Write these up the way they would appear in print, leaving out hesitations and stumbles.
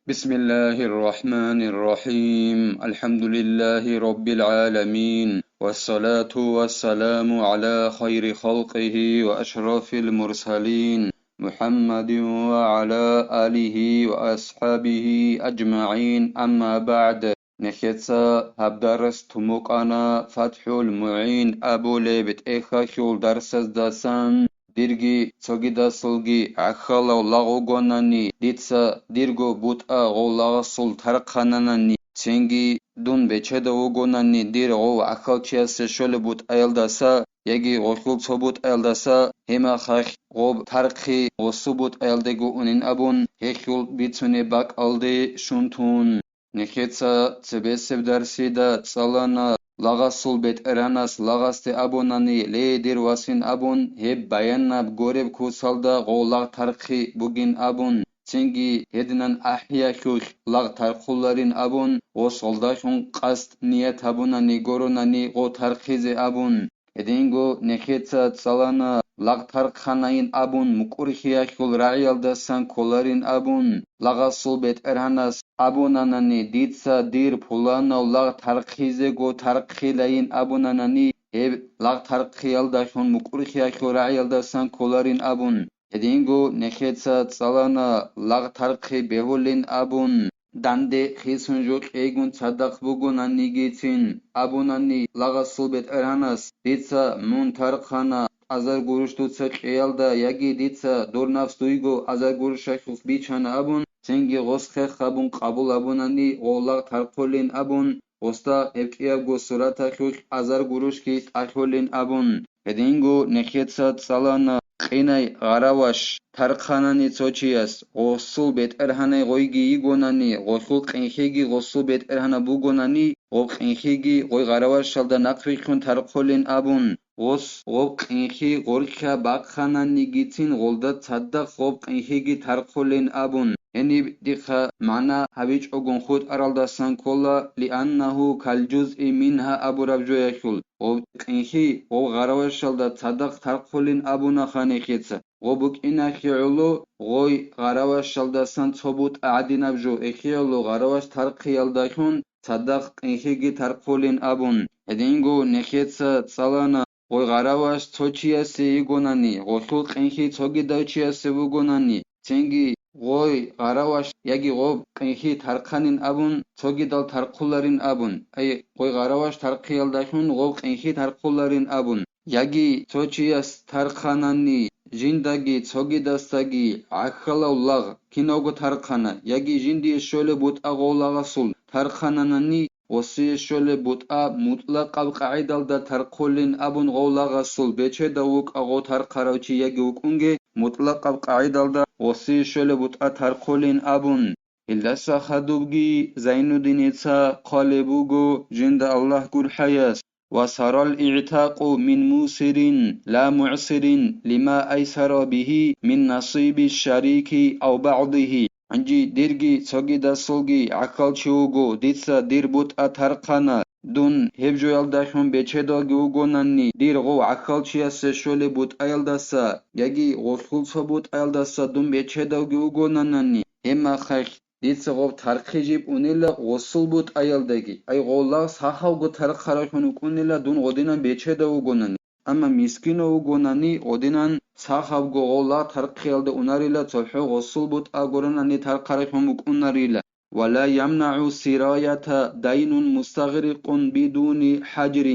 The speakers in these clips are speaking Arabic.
بسم الله الرحمن الرحيم الحمد لله رب العالمين والصلاة والسلام على خير خلقه وأشرف المرسلين محمد وعلى آله وأصحابه أجمعين أما بعد نخيتسا هبدرس تموكانا فتح المعين أبو ليبت إخا شول درس داسان ديرجي تسوغيدا سولغي عخالا لاغوغوناني ديتسا ديرغو بوتا غولاغا سول ترقاناناني تسينغي دون بيچدا وغوناني دير غو عخال چياس شول بوت ايلداسا يگي غوخول صوبوت ايلداسا هما خاخ غوب ترقي غصوبوت ايلدگو اونين ابون هيخول بيتسوني باك الدي شونتون نخيتسا تسبسب درسيدا تسالانا لغاسول بيت اراناس لغاسته ابوناني لي دير واسين ابون هب باياناب غورب كوسالدا غولاغ ترقي بوگين ابون تسينگي هدنان احيا شوش لاغ ترقولارين ابون غوصولداشون قاست نيت ابوناني غوروناني غو ترقيزي ابون هدينگو نخيتسا تسالانا لاغ ترقخاناين ابون مقورخيا شول راعيالدا سان كولارين ابون لغاسول بيت اراناس ابوناناني ديتسا دير پولانا لاغ ترقيزي غو ترقيلاين ابوناناني هب لاغ ترقيالدا شون مقورخيا شول راعيالدا سان كولارين ابون هدينگو نخيتسا تسالانا لاغ ترقي بهولين ابون دانده خيسونجو ايگون صدق بوگوناني گيتين ابوناني لاغاسول بيت اراناس ديتسا مون ترقخانا ازار گوروشتوتسا قيالدا يگي ديتسا دورنافس دويگو ازار گوروشاشوف بيچانا ابون سنگي غوسخه خابون قبول ابوناني غولاغ ترقولين ابون غوستا ابكيابگو سوراتا خوش ازار گوروشكي تاخولين ابون هدينگو نخيتسا تسالانا قيناي غراواش ترقخاناني توچياس غوصول بيت ارهاني غويگي يگوناني غوصول قنخيگي غوصول بيت ارهانا بوگوناني غو قنخيگي غوي غراواش شالدا نقفيخون ترقولين ابون غوس غوب قنخي غورخا باقخاناني گيتين غولدا تصدق غوب قنخيگي ترقولين ابون هني ديخا معنا هبيج اوگون خود ارالداسان كولا لأنه كالجزء منها ابو ربجو يشول غوب قنخي غو غراواش شالدا تصدق ترقولين ابونا خاني خيتسا غوبوك إنا خيولو غوي غراواش شالداسان تصبوت أعدينابجو إخيولو غراواش ترقيالداشون تصدق قنخيگي ترقولين ابون هدينگو نخيتسا تسالانا غوي غراواش توچياسي يگوناني غوصول قنخي توگيداچياسي وگوناني تسينگي غوي غراواش يگي غوب قنخي ترقانين ابون توگيدال ترقولارين ابون اي غوي غراواش ترقيالداشون غوب قنخي ترقولارين ابون يگي توچياس ترقاناني جندگي توگيداستگي عخلاولاغ كينوگو ترقانا يگي جندي شولي بوت اغولاغاسول ترقاناناني وصي شولي بوتأ مطلق القاعدة دا ترقولين أبون غولاغا سول بيچه دوك أغو ترقاروچي يگي وكونگي مطلق القاعدة دا وصي شولي بوتأ ترقولين أبون إلا ساخدوبگي زين الدين إتسا قالبوغو جند الله قر حياس وصار الإعتاق من موسر لا معسر لما أيسر به من نصيب الشريك أو بعضه انجي ديرگي سوگيدا سولگي عقل چوگو ديتسا دير بوت اترقانا دون هبجو يلداشون بيچهدو گوگوناني دير غو عقل چياس شولي بوت ايلداسا يگي غوصول سو بوت ايلداسا دون بيچهدو گوگوناناني هما خخ ديتسا غو ترقي جيب اونيلا غوصول بوت ايلدگي اي غولا ساخاوگو ترقاراشون اونيلا دون غودينان بيچهدو گوناني اما مسكينو وگوناني اودينان ساخابگو غولا ترقيالد اوناريلا صلحو غصول بوت اغورناني ترقارشهم اوناريلا ولا يمنع سراية دين مستغرق بدون حجر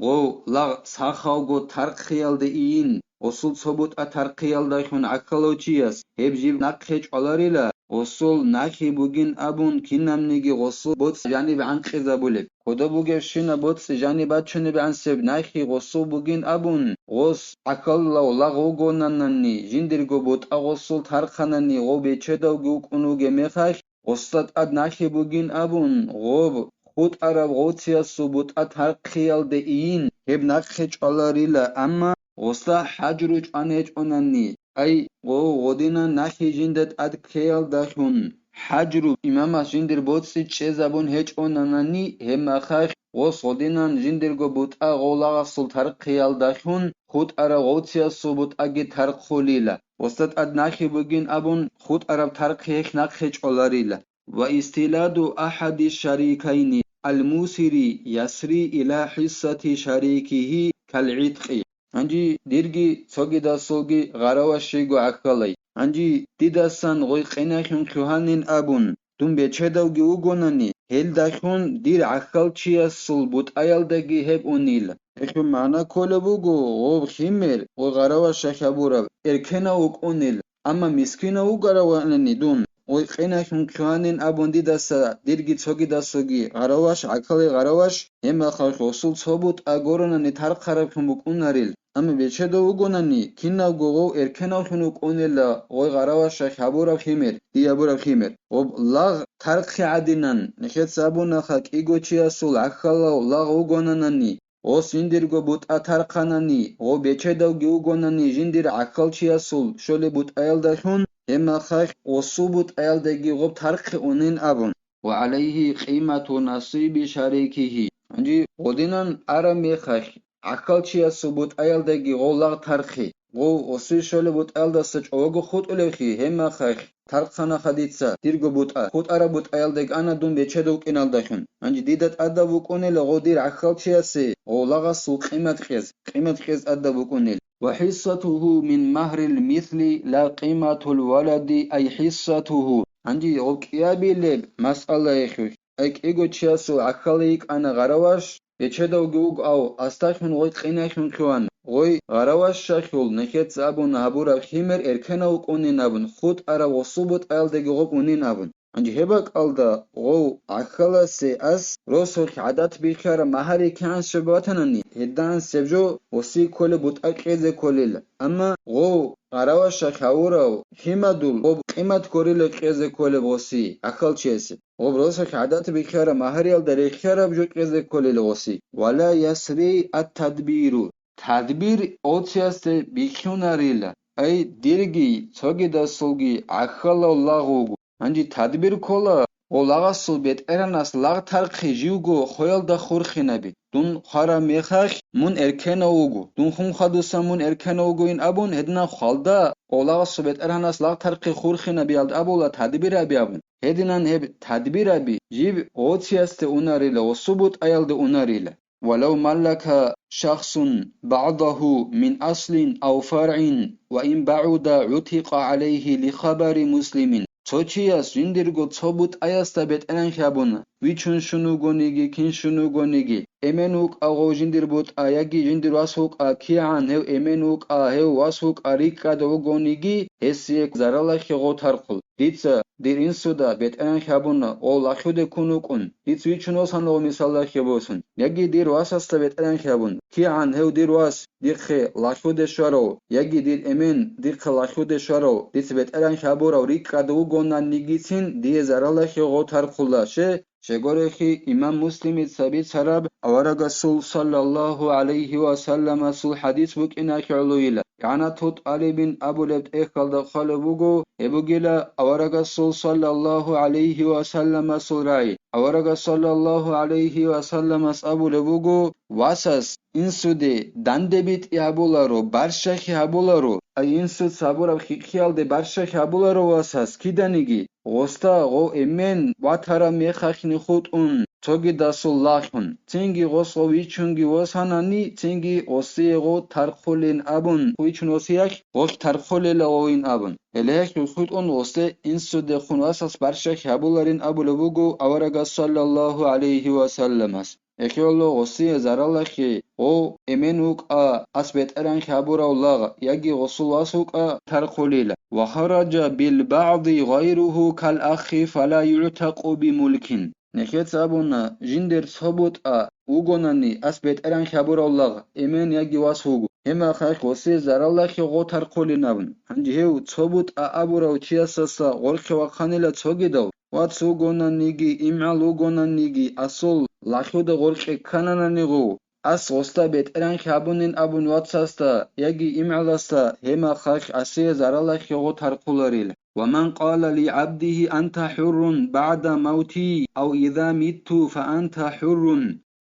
غو لا ساخابگو ترقيالد اين غصول صبوت اترقيالدشون عقلوچياس هبجيب نقخج علاريلا غصول ناخي بوگين ابون كينامنيگي غصول بوت جانب عنقذا بولب خدا بوگه شینا بوت جانب چونه به انسب ناخي غصول بوگين ابون غص عقل لا غوگونانني جندرگو بوت غصول ترخانني غو بيچدو گوكونوگه مخاش غصت اد ناخي بوگين ابون غوب خود عرب غوتيا سبوت اترقيال دين هب ناخج علاريلا اما غصا حجروج انج اوناني اي غو غودينا ناخي جندت اد كيال داشون حجرو امام جندر بوتسي چه زبون هج اوناني هم خخ غوس غودينان جندرگو بوت غولاغا سول ترقيال داشون خود عرب غوتيا سبوت اگي ترقوليلا غصت اد ناخي بوگين ابون خود عرب ترقيخ ناخج علاريلا واستيلاد أحد الشريكين الموسر يسري إلى حصة شريكه كالعتق. أنجي ديرجي سوغي دا سوغي غراوشيغو عقلي. أنجي ديداسان غوي قيناخون كوهانين أبون دون بيتشدوغي وغوناني هل داخون دير عقل تشياسول بوت أيالدغي هب أونيل. إخو معنا كولبوغو غوب خيمير وغراوشا خبورا إركنا وكونيل أما مسكينا وغراوانني دون وقيناخون كوهانين أبون ديداسا ديرجي سوغي دا سوغي غراوش عقلي غراوش هما خلق وصول صوبوت أغوراناني تارقاربكم بكوناريل. أما بيتشدو وغوناني كينا غوغو إركنا خنوك أونيلا غوي غراوشا خبورا خيمير ديابورا خيمير وب لاغ تارقي عدينان نخيط سابونا خاك إيغو تشياسول عقلاو لاغ وغوناناني او سندرگو بوت اتارقاناني او بيتشدو گيوغوناني جندر عقل تشياسول شولي بوت أيالدخون هما خاك وصوبوت أيالدگي غوب تارقي أونين أبون وعليه قيمة نصيب شريكه. انجي غودينان أرامي خاك عقل تشياسول بوت أيالدگي غولاغ تارقي غو وصي شولي بوت أيالدسج اوغو خود أوليخي هما خاك تارقانا خديتسا ديرگو بوت خود أرا بوت أيالدگ أنا دون بيتشدو كينال دخون انجي ديدت أدا بوكوني لغو دير عقل تشياسي غولاغا سو قيمة خيز أدا بوكوني وحصته من مهر المثل لا قيمة الولد أي حصته. عندي غوكيابي لب مسألة يخوش ايك ايغو تشياسو عقليك أنا غرواش بيتشدو جوج أو أستخدم غوي قيناخون كوان غوي غرواش شاخول نخيت زابون هابورا خيمر إركنا وكوني نابن خود أرا وصوبت أيل دقي غوب وني نابن. عندي هبك ألدا غو عقلا سي أس روسوك عادات بيخار مهاري كان شباتناني هدان سبجو وسي كل بوت أكيزي كوليل أما غو غراوشا خاوراو خيمادول غو قيمت كوريل كيزي كولي بوسي عقل چيسي غو روسوك عادات بيخار مهاري الدري خيار بجو كيزي كوليل بوسي ولا يسري التدبير تدبير أوتياست بيخوناريل أي ديرجي توغي دا سوغي عقلا لاغوغو. انجي تدبير كولا ولغاسو بيت اراناس لاغ ترقي جيوغو خويل دا خورخينابي دون خارا ميخاخ مون اركنا اوغو دون خون خادوسا مون اركنا اوغو ان ابون هدنا خالدا ولغاسو بيت اراناس لاغ ترقي خورخينابي الد ابولا تدبير ابي ابون هدنان هب تدبير ابي جيب اوتياست اوناريلا وصبوت ايالد اوناريلا ولو ملك شخص بعضه من أصل أو فرع وإن بعد عتق عليه لخبر مسلم. توچياس جندرگو تصبوت أياستا بيت أنان خابونا ويچون شنو گونيگي كين شنو گونيگي امنوك أغو جندر بوت آياگي جندر واسوك آكيعان هو امنوك هو واسوك آريكا دو گونيگي هسيك زرالخي غو ترقل ديتسا دير إنسودا بيت أنان خابونا او لاخيو دي كونوكون ديتس ويچونو سانو مثال لاخي بوسن ياگي دير واساستا بيت أنان خابون كيعان هو دير واس ديخي لاخيو دي شارو ياگي دير امن ديخي لاخيو دي شارو ديتس بيت أنان خابورا وريكا دو گونان نيگيتين دي زرالخي غو ترقل شه شگورخي إمام مسلم ثابت سراب أورغ سول صلى الله عليه وسلم سول حديث بك إنا كعلويلا يعني توت علي بن أبو لبت إخال دخل بوغو إبوغيلا أورغ سول صلى الله عليه وسلم سول رأي أورغ صلى الله عليه وسلم أبو لبوغو واسس إنسو دي دانده بيت إحبولارو برشاكي إحبولارو أي إنسو سابورا خيال دي برشاكي إحبولارو واسس كيدانيگي غوستا غو امن واتارا ميخاخني خود اون توگي داسو لاخون تنگي غوسو ويچونگي وساناني تنگي غوسي غو ترخولين ابون ويچون وسياك غوش ترخولين اوين ابون الهك خود اون غوسته انسو دي خون واساس برشاك هبولارين ابولوغو اورغا صلى الله عليه وسلم اخيولو غوسي زرالخي او امنوك اسبت اران خبور الله يجي غسل واسوك ترخوليلا وخرج بالبعض غيره كالأخ فلا يعتق بملك. نخيت سابونا جندر صبوت وغناني اسبت اران خبور الله امن يجي واسوغو هما خاك وسي زرالخي غو ترخولينا بن هنجي هو صبوت ابورا وچياسسا غرخي وخانيلا توگيدو واتسو غنانيگي امعل وغنانيگي اصول لاخود غرخي كانانانيغو أس غستا بيت إران خابونين أبون واتساستا يجي إمعلاستا هما خاخ أسي زرالخ يغو ترقلاريل ومن قال لعبده أنت حر بعد موتي أو إذا مت فأنت حر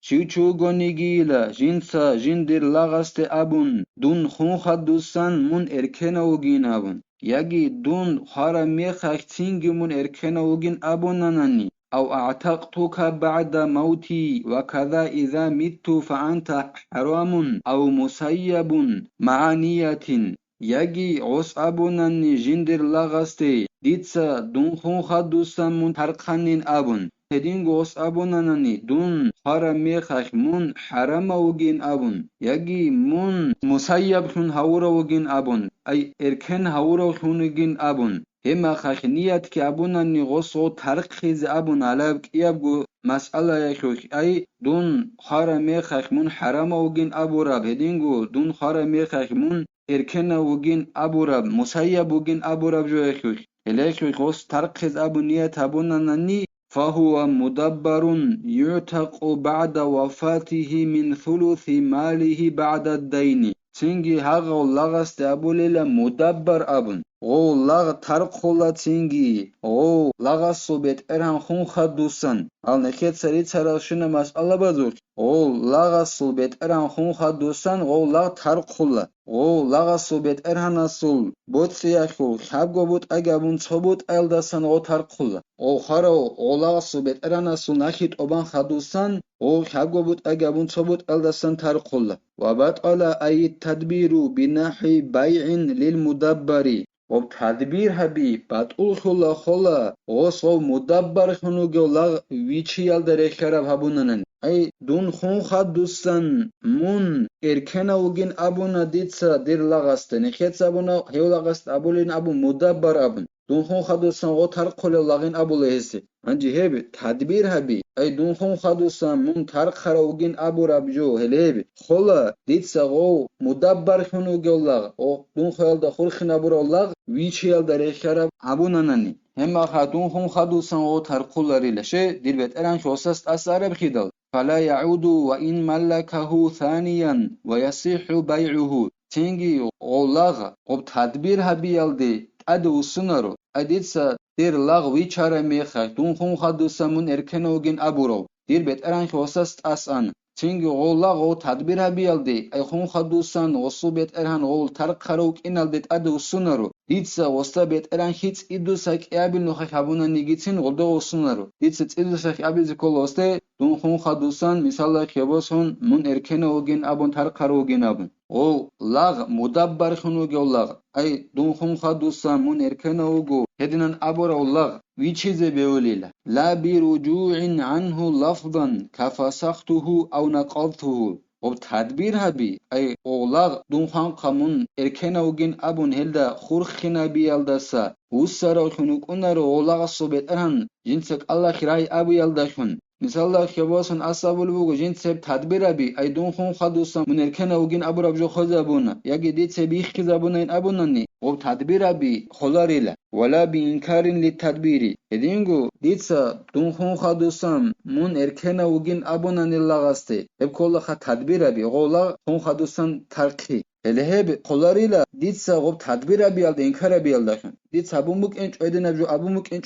شيوچو گونيگيلا جنسا جندر لاغست أبون دون خون خدوسان من إركنا وگين أبون يجي دون خرميخك تنجمون إركنا وجن أبونانني أو أعتقتك بعد موتي وكذا إذا مت فأنت حرام أو مسيب مع نية يجي عص أبوناني جندر لغستي ديتسا دون خون خدوسا من ترقنين أبون هدينغوس أبونانني دون خرميخك من حرم وجن أبون يجي من مسيب خون هورا وجن أبون أي إركن هورا خونجين أبون هما خخنيات كي أبونا نغوصو ترقخيز أبون على يبقو مسألة يخوك أي دون خارمي خخمون حرام وجين أبو راب هدينغو دون خارمي خخمون إركن وجين أبو راب مسيب وجين أبو راب جو يخوك إليخوك غوص ترقخيز أبو نيات أبونا نني فهو مدبر يعتق بعد وفاته من ثلث ماله بعد الدين تنجي هاغو لغست أبو ليلة مدبر أبن غو لغ ترقخولا تنجي غو لغسو بيت إرهان خون خدوسن al نخيت سريت سرالشنا مسألة بزرگ غو لغسو بيت إرهان خون خدوسن غو لغ ترقخولا غو لغسو بيت إرهان أسول بوت سياخو خبگو بوت أگابون صبوت ألدسن غو ترقخولا غو خارو غو لغسو بيت إرهان أسول نخيت أبان خدوسن غو خبگو بوت أگابون صبوت ألدسن ترقخولا وبطل أي التدبير بنحو بيع للمدبر وبتدبير هبي بطول خلا غصو مدبر خنوغو لغ ويچيال دري خراب هبوننن أي دون خون خدوستن من إركنا وجين أبونا ديتسا دير لغست نخيتس أبونا هيو لغست أبولين أبو مدبر أبون دون خون خدوستن غو ترقل لغين أبو لهسي انجي هبي تدبير هبي أي دون خون خدوستن من ترق خروجين أبو ربجو هلبي خلا ديتسا غو مدبر خنوغو لغ أو دون خيال دخول خن أبو لغ ويچيال دري خراب أبوننني هما خدون خون خدوسن غو ترقلاري لشه دير بيت إران شوسست أسار بخيدل فلا يعود وإن ملكه ثانيا ويصيح بيعه تنجي غلاغ قب تدبير هبيالدي أدو سنرو أديتسا دير لاغ ويچاره ميخه دون خون خدوسمون إركنوغين أبورو دير بيت إران شوسست أسان تنجي غلاغ غو تدبير هبيالدي أي خون خدوسن غصو بيت إرهان غول ترق خروك إنال ديت أدو سنرو ديتسا وستا بيت إران هيتس إدوساك إابل نوخك هبونا نيجيتين غلدو غصونارو ديتسا إدوساك إابل زيكول وستا دون خون خدوسان مثال خيبوسون من إركنوغين أبون ترق خروغين أبون غو لاغ مدبر خنوغي لاغ أي دون خون خدوسان من إركنوغو هدنان أبورا لاغ ويچيزي بيوليلا لا برجوع عنه لفظا كفسخته أو نقضته وبتدبير هبي أي أولاغ دون خان قمون إركنوغين أبون هلدا خورخنا بيالدسا وسرا خنوك أنارو أولاغ الصبت أرهن جنسك الله خراي أبو يالداشون مثال خباسن أصابول بوغو جنسب تدبير هبي أي دون خون خدوسا من إركنوغين أبو ربجو خزابونا يجي ديت سبيخ خزابونا إن أبوناني وبتدبير هبي خلاريلا ولا بإنكار للتدبير هدينغو ديتسا دون خون خدوسام من إركنوغين أبوناني لغستي هبكولا خا تدبير هبي غولا خون خدوسان ترقي هلهب قلاريلا ديتسا غوب تدبير بيالد إنكار بيالداشن ديتسا أبومك إنش أيدن أبجو أبومك إنش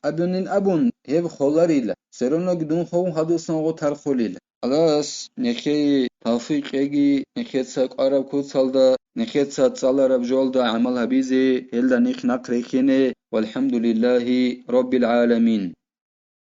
أبونين أبون هب قلاريلا سرونك دون خون خدوسان غو ترخوليلا خلاص نخي توفيق اگي نخيت ساق عرب كود سالدا نخيت سات سال عرب جولدا عمل هبيزي هلدا نخ نقريخيني والحمد لله رب العالمين